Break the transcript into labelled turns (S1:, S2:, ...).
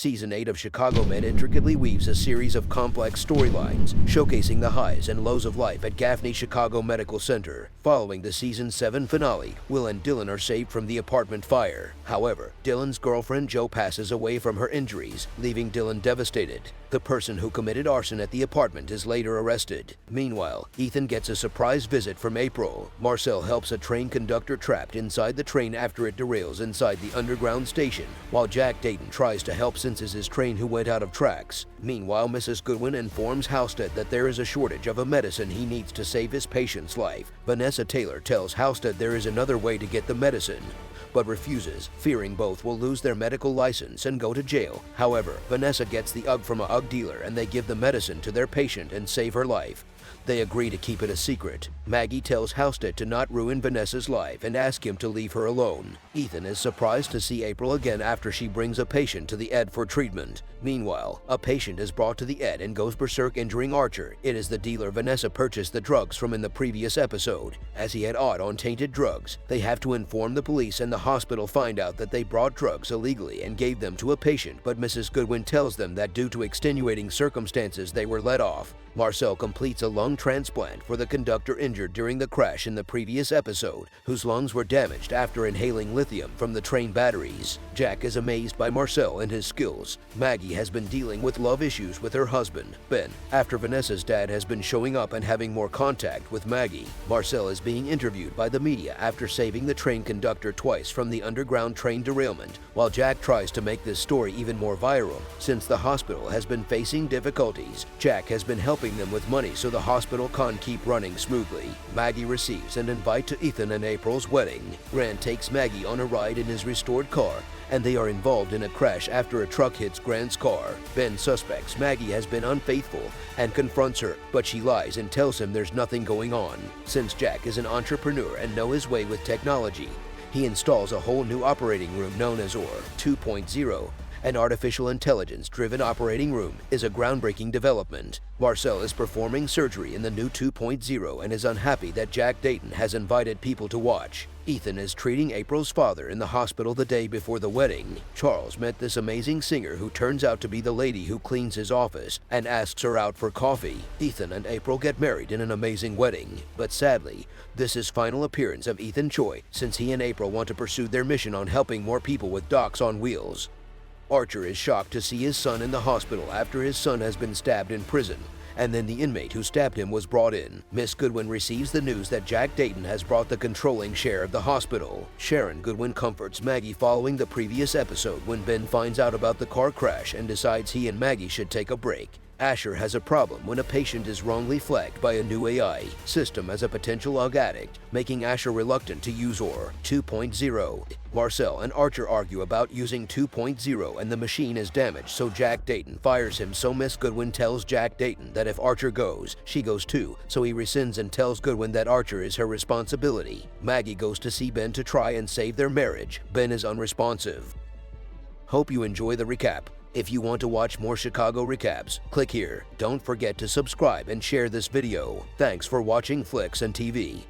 S1: Season 8 of Chicago Med intricately weaves a series of complex storylines, showcasing the highs and lows of life at Gaffney Chicago Medical Center. Following the Season 7 finale, Will and Dylan are saved from the apartment fire. However, Dylan's girlfriend Jo passes away from her injuries, leaving Dylan devastated. The person who committed arson at the apartment is later arrested. Meanwhile, Ethan gets a surprise visit from April. Marcel helps a train conductor trapped inside the train after it derails inside the underground station, while Jack Dayton tries to help since it's his train who went out of tracks. Meanwhile, Mrs. Goodwin informs Halstead that there is a shortage of a medicine he needs to save his patient's life. Vanessa Taylor tells Halstead there is another way to get the medicine, but refuses, fearing both will lose their medical license and go to jail. However, Vanessa gets the UGG from a UGG dealer and they give the medicine to their patient and save her life. They agree to keep it a secret. Maggie tells Halstead to not ruin Vanessa's life and ask him to leave her alone. Ethan is surprised to see April again after she brings a patient to the ED for treatment. Meanwhile, a patient is brought to the ED and goes berserk, injuring Archer. It is the dealer Vanessa purchased the drugs from in the previous episode. As he had odd on tainted drugs, they have to inform the police, and the hospital find out that they brought drugs illegally and gave them to a patient, but Mrs. Goodwin tells them that due to extenuating circumstances they were let off. Marcel completes a lung transplant for the conductor injured during the crash in the previous episode, whose lungs were damaged after inhaling lithium from the train batteries. Jack is amazed by Marcel and his skills. Maggie has been dealing with love issues with her husband, Ben, after Vanessa's dad has been showing up and having more contact with Maggie. Marcel is being interviewed by the media after saving the train conductor twice from the underground train derailment, while Jack tries to make this story even more viral. Since the hospital has been facing difficulties, Jack has been helping them with money so the hospital can keep running smoothly. Maggie receives an invite to Ethan and April's wedding. Grant takes Maggie on a ride in his restored car, and they are involved in a crash after a truck hits Grant's car. Ben suspects Maggie has been unfaithful and confronts her, but she lies and tells him there's nothing going on. Since Jack is an entrepreneur and knows his way with technology, he installs a whole new operating room known as OR 2.0. An artificial intelligence-driven operating room is a groundbreaking development. Marcel is performing surgery in the new 2.0 and is unhappy that Jack Dayton has invited people to watch. Ethan is treating April's father in the hospital the day before the wedding. Charles met this amazing singer who turns out to be the lady who cleans his office and asks her out for coffee. Ethan and April get married in an amazing wedding, but sadly, this is final appearance of Ethan Choi, since he and April want to pursue their mission on helping more people with docks on wheels. Archer is shocked to see his son in the hospital after his son has been stabbed in prison, and then the inmate who stabbed him was brought in. Miss Goodwin receives the news that Jack Dayton has brought the controlling share of the hospital. Sharon Goodwin comforts Maggie following the previous episode when Ben finds out about the car crash and decides he and Maggie should take a break. Asher has a problem when a patient is wrongly flagged by a new AI system as a potential UGG addict, making Asher reluctant to use OR 2.0. Marcel and Archer argue about using 2.0 and the machine is damaged, so Jack Dayton fires him, so Miss Goodwin tells Jack Dayton that if Archer goes, she goes too, so he rescinds and tells Goodwin that Archer is her responsibility. Maggie goes to see Ben to try and save their marriage. Ben is unresponsive. Hope you enjoy the recap. If you want to watch more Chicago recaps, click here. Don't forget to subscribe and share this video. Thanks for watching Flicks and TV.